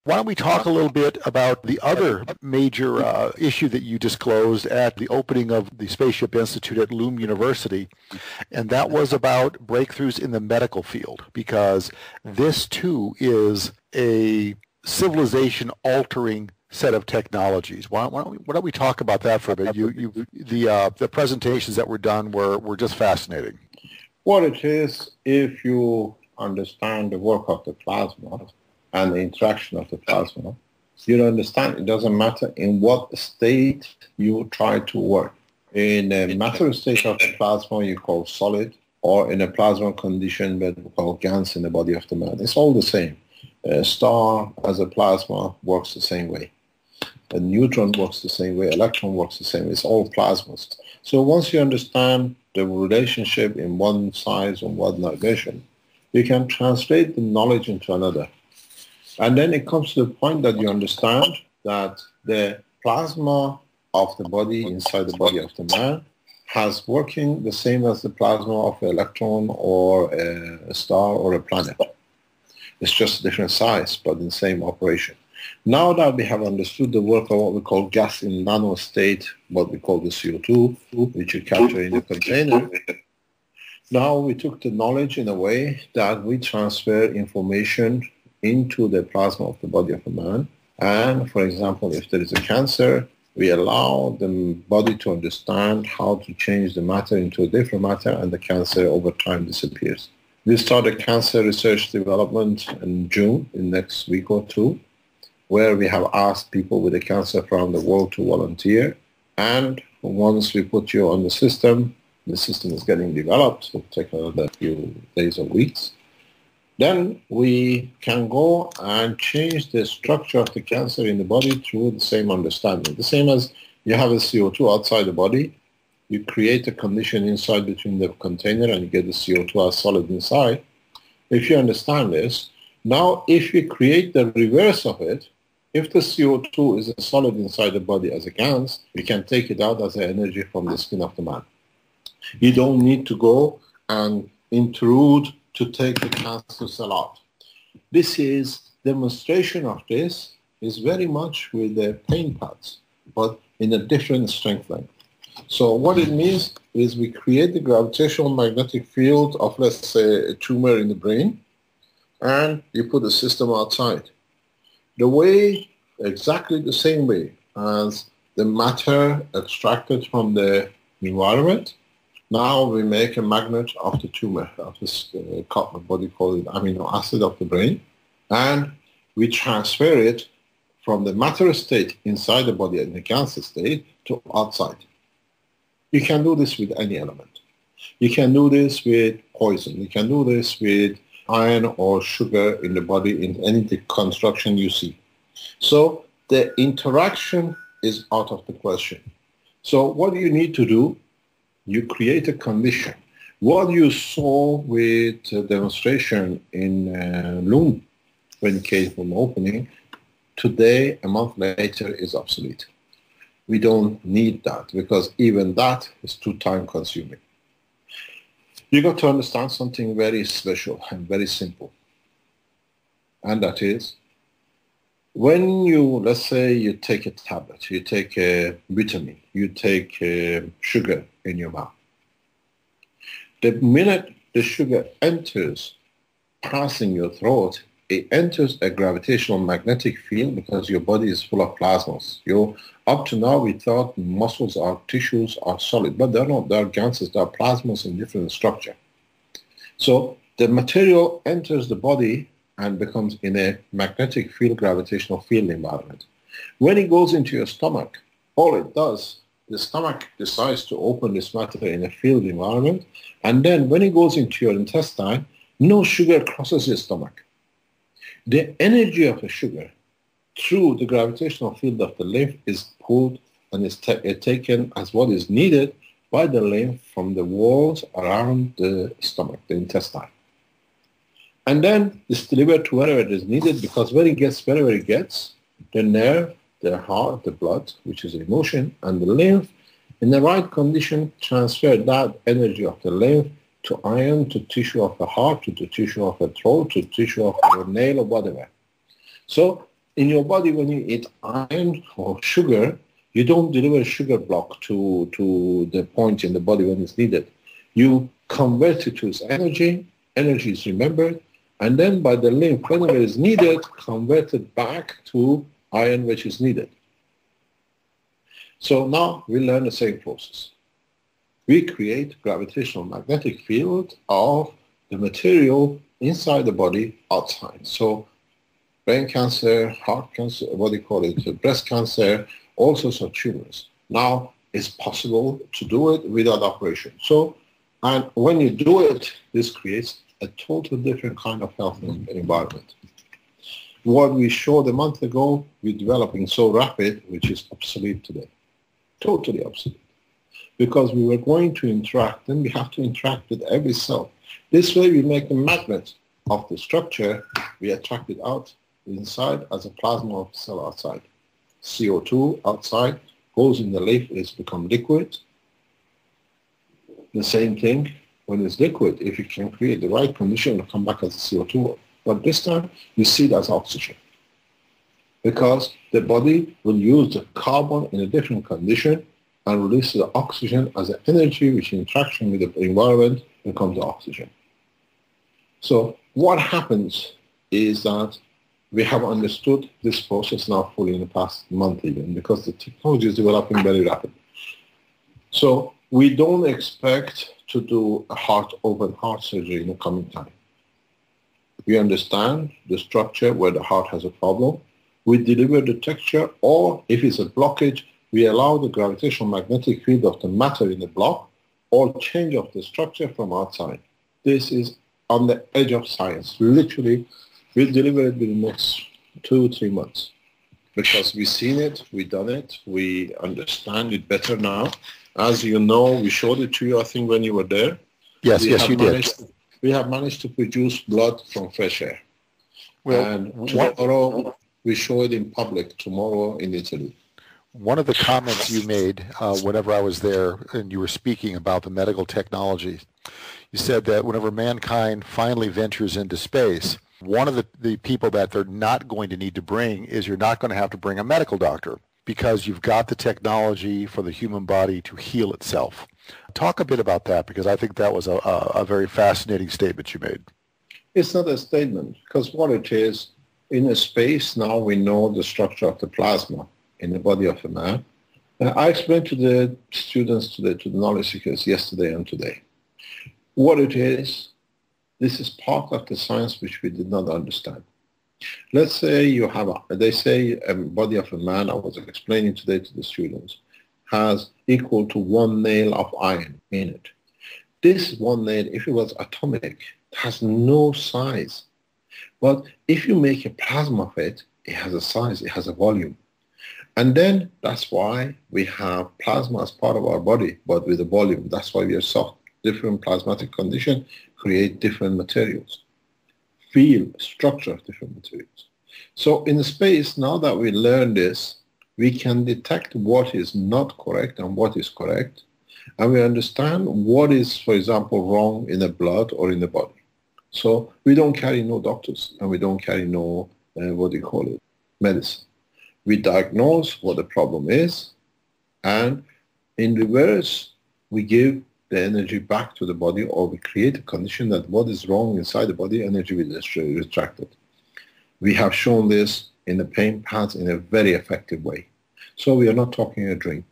Why don't we talk a little bit about the other major issue that you disclosed at the opening of the Spaceship Institute at Loom University, and that was about breakthroughs in the medical field, because this too is a civilization-altering set of technologies. Why don't we talk about that for a bit? The presentations that were done were just fascinating. What it is, if you understand the work of the plasma and the interaction of the plasma, you understand it doesn't matter in what state you try to work. In a matter state of the plasma, you call solid, or in a plasma condition that we call GANs in the body of the man. It's all the same. A star as a plasma works the same way. A neutron works the same way. Electron works the same way. It's all plasmas. So once you understand the relationship in one size and one negation, you can translate the knowledge into another. And then it comes to the point that you understand that the plasma of the body inside the body of the man has working the same as the plasma of an electron or a star or a planet. It's just a different size, but in the same operation. Now that we have understood the work of what we call gas in nano state, what we call the CO2, which you capture in the container, now we took the knowledge in a way that we transfer information into the plasma of the body of a man. And for example, if there is a cancer, we allow the body to understand how to change the matter into a different matter, and the cancer over time disappears. We started cancer research development in June, in next week or two, where we have asked people with a cancer from the world to volunteer. And once we put you on the system is getting developed. It will take another few days or weeks. Then we can go and change the structure of the cancer in the body through the same understanding. The same as you have a CO2 outside the body, you create a condition inside between the container and you get the CO2 as solid inside. If you understand this, now if we create the reverse of it, if the CO2 is a solid inside the body as a gas, we can take it out as an energy from the skin of the man. You don't need to go and intrude to take the cancer cell out. This is demonstration of this is very much with the pain pads, but in a different strength length. So what it means is we create the gravitational magnetic field of, let's say, a tumor in the brain, and you put the system outside. The way, exactly the same way as the matter extracted from the environment, now we make a magnet of the tumor, of this body called amino acid of the brain, and we transfer it from the matter state inside the body in the cancer state to outside. You can do this with any element. You can do this with poison. You can do this with iron or sugar in the body in any construction you see. So the interaction is out of the question. So what do you need to do? You create a condition. What you saw with the demonstration in Loom when it came from opening, today, a month later, is obsolete. We don't need that because even that is too time consuming. You got to understand something very special and very simple. And that is, when you, let's say you take a tablet, you take a vitamin, you take sugar in your mouth. The minute the sugar enters, passing your throat, it enters a gravitational magnetic field because your body is full of plasmas. Up to now, we thought muscles or tissues are solid, but they're not. They're gases, they're plasmas in different structure. So the material enters the body and becomes in a magnetic field, gravitational field environment. When it goes into your stomach, all it does, the stomach decides to open this matter in a field environment, and then when it goes into your intestine, no sugar crosses your stomach. The energy of the sugar through the gravitational field of the lymph is pulled and is taken as what is needed by the lymph from the walls around the stomach, the intestine. And then it's delivered to wherever it is needed, because when it gets wherever it gets, the nerve, the heart, the blood, which is emotion, and the lymph, in the right condition, transfer that energy of the lymph to iron, to tissue of the heart, to the tissue of the throat, to tissue of the nail or whatever. So In your body, when you eat iron or sugar, you don't deliver a sugar block to the point in the body when it's needed. You convert it to its energy, energy is remembered, and then by the lymph, whenever it's needed, converted back to iron which is needed. So now we learn the same process. We create gravitational magnetic field of the material inside the body outside. So brain cancer, heart cancer, what do you call it, breast cancer, all sorts of tumors. Now it's possible to do it without operation. So, and when you do it, this creates a totally different kind of health environment. What we showed a month ago, we're developing so rapid, which is obsolete today. Totally obsolete. Because we were going to interact, then we have to interact with every cell. This way we make a magnet of the structure, we attract it out inside as a plasma of the cell outside. CO2 outside goes in the leaf, it's become liquid. The same thing when it's liquid, if you can create the right condition, it'll come back as a CO2. But this time, you see it as oxygen. Because the body will use the carbon in a different condition and release the oxygen as an energy which in interaction with the environment becomes oxygen. So what happens is that we have understood this process now fully in the past month even, because the technology is developing very rapidly. So we don't expect to do a open heart surgery in the coming time. We understand the structure where the heart has a problem. We deliver the texture, or if it's a blockage, we allow the gravitational magnetic field of the matter in the block or change of the structure from outside. This is on the edge of science. Literally, we'll deliver it within the next 2-3 months. Because we've seen it, we've done it, we understand it better now. As you know, we showed it to you, I think, when you were there. Yes, you did. We have managed to produce blood from fresh air. Well, and tomorrow, we show it in public, tomorrow in Italy. One of the comments you made whenever I was there and you were speaking about the medical technology, you said that whenever mankind finally ventures into space, one of the people that they're not going to need to bring is you're not going to have to bring a medical doctor because you've got the technology for the human body to heal itself. Talk a bit about that, because I think that was a very fascinating statement you made. It's not a statement, because what it is, in a space now we know the structure of the plasma in the body of a man. I explained to the students today, to the knowledge seekers yesterday and today, what it is. This is part of the science which we did not understand. Let's say you have, they say a body of a man, I was explaining today to the students, has equal to 1 nail of iron in it. This 1 nail, if it was atomic, has no size. But if you make a plasma of it, it has a size, it has a volume. And then that's why we have plasma as part of our body, but with a volume. That's why we are soft. Different plasmatic conditions create different materials. Feel structure of different materials. So in space, now that we learn this, we can detect what is not correct and what is correct. And we understand what is, for example, wrong in the blood or in the body. So we don't carry no doctors and we don't carry no, medicine. We diagnose what the problem is, and in reverse, we give the energy back to the body, or we create a condition that what is wrong inside the body, energy will be retracted. We have shown this in the pain paths in a very effective way. So we are not talking a dream.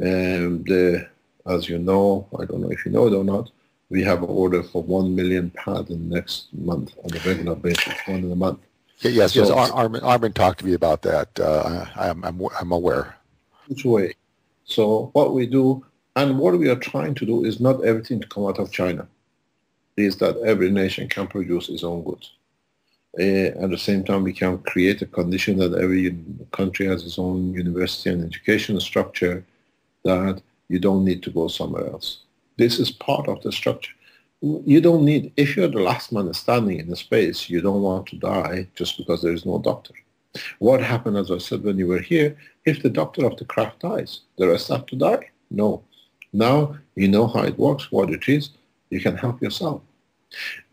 As you know, I don't know if you know it or not, we have an order for 1 million pads in the next month on a regular basis, one in a month. Yes. Armin talked to me about that. I'm aware. Which way? So what we do, and what we are trying to do, is not everything to come out of China. Is that every nation can produce its own goods. At the same time, we can create a condition that every country has its own university and education structure, that you don't need to go somewhere else. This is part of the structure. You don't need, if you're the last man standing in the space, you don't want to die just because there is no doctor. What happened, as I said when you were here, if the doctor of the craft dies, the rest have to die? No. Now you know how it works, what it is, you can help yourself.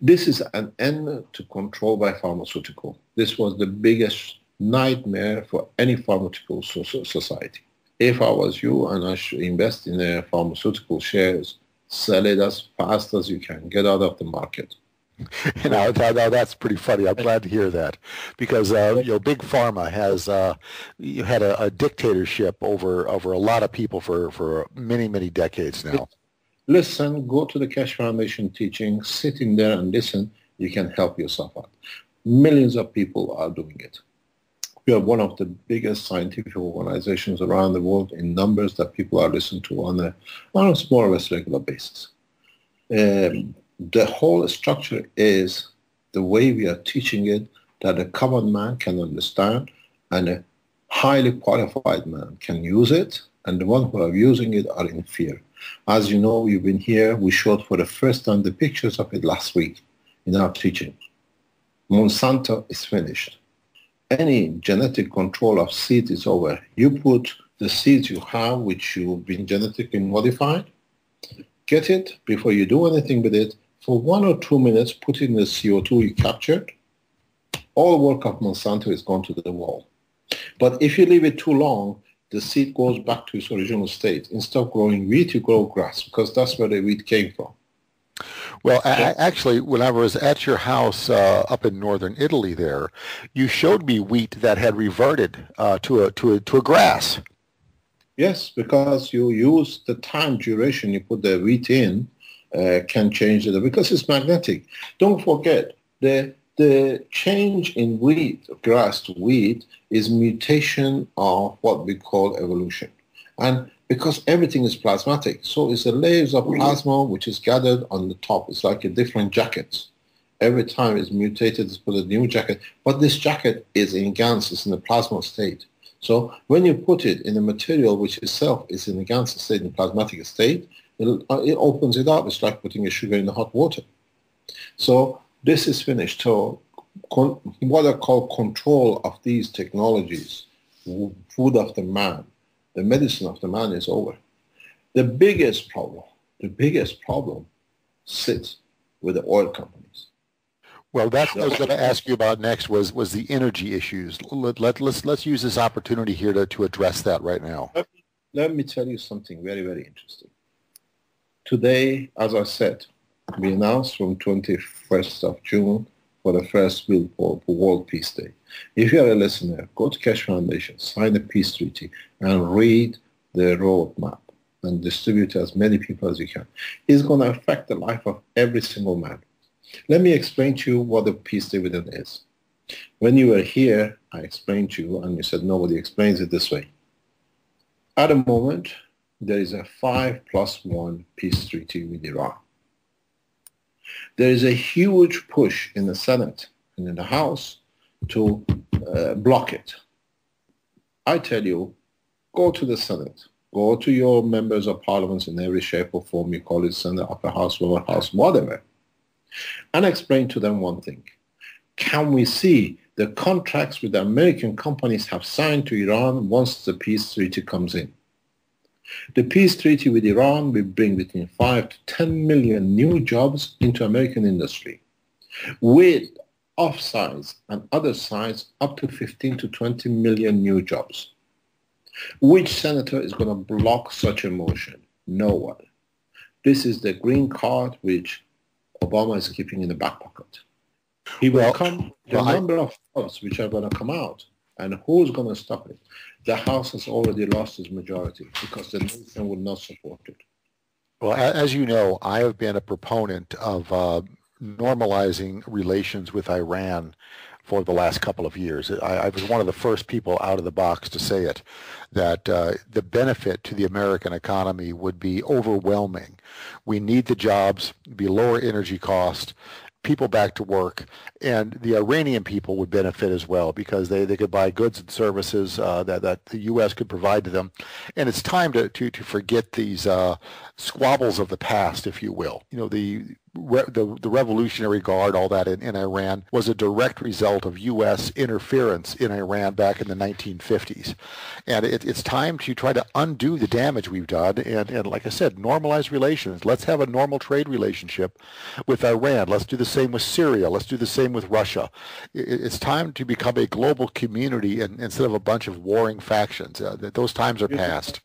This is an end to control by pharmaceutical. This was the biggest nightmare for any pharmaceutical society. If I was you and I should invest in a pharmaceutical shares, sell it as fast as you can. Get out of the market. Now that's pretty funny. I'm glad to hear that, because big pharma has had a dictatorship over a lot of people for many decades now. Listen, go to the Keshe Foundation teaching, sit in there and listen. You can help yourself out. Millions of people are doing it. We are one of the biggest scientific organizations around the world in numbers that people are listening to on a more or less regular basis. The whole structure is the way we are teaching it that a common man can understand, and a highly qualified man can use it, and the ones who are using it are in fear. As you know, you've been here, we showed for the first time the pictures of it last week in our teaching. Monsanto is finished. Any genetic control of seed is over. You put the seeds you have, which you've been genetically modified, get it before you do anything with it. For 1 or 2 minutes, put in the CO2 you captured. All work of Monsanto is gone to the wall. But if you leave it too long, the seed goes back to its original state. Instead of growing wheat, you grow grass, because that's where the wheat came from. Well, actually, when I was at your house up in northern Italy there, you showed me wheat that had reverted to a grass. Yes, because you use the time duration you put the wheat in can change it, because it's magnetic. Don't forget, the change in wheat, grass to wheat, is mutation of what we call evolution. And because everything is plasmatic, so it's the layers of plasma which is gathered on the top. It's like a different jacket. Every time it's mutated, it's put a new jacket. But this jacket is in GANs, it's in the plasma state. So when you put it in a material which itself is in the GANs state, in the plasmatic state, it opens it up. It's like putting a sugar in the hot water. So this is finished. So what I call control of these technologies, food of the man, the medicine of the man, is over. The biggest problem sits with the oil companies. Well, that's what I was going to ask you about next was the energy issues. Let's use this opportunity here to address that right now. Let me tell you something very, very interesting. Today, as I said, we announced from 21st of June for the first bill for World Peace Day. If you are a listener, go to Keshe Foundation, sign the peace treaty, and read the roadmap and distribute to as many people as you can. It's going to affect the life of every single man. Let me explain to you what the peace dividend is. When you were here, I explained to you, and you said nobody explains it this way. At the moment, there is a 5+1 peace treaty with Iran. There is a huge push in the Senate and in the House to block it. I tell you, go to the Senate, go to your members of parliament in every shape or form, you call it Senate, upper house, lower house, whatever, and explain to them one thing. Can we see the contracts with the American companies have signed to Iran once the peace treaty comes in? The peace treaty with Iran will bring between 5 to 10 million new jobs into American industry, with off-sides and other sides up to 15 to 20 million new jobs. Which senator is going to block such a motion? No one. This is the green card which Obama is keeping in the back pocket. He will come, the number of jobs which are going to come out, and who's going to stop it? The House has already lost its majority because the nation will not support it. Well, as you know, I have been a proponent of normalizing relations with Iran for the last couple of years. I was one of the first people out of the box to say it, that the benefit to the American economy would be overwhelming. We need the jobs, be lower energy cost, people back to work, and the Iranian people would benefit as well because they could buy goods and services that the U.S. could provide to them. And it's time to forget these squabbles of the past, if you will. You know, the Revolutionary Guard, all that in Iran, was a direct result of U.S. interference in Iran back in the 1950s. And it's time to try to undo the damage we've done and like I said, normalize relations. Let's have a normal trade relationship with Iran. Let's do the same with Syria. Let's do the same with Russia. It's time to become a global community instead of a bunch of warring factions. Those times are past.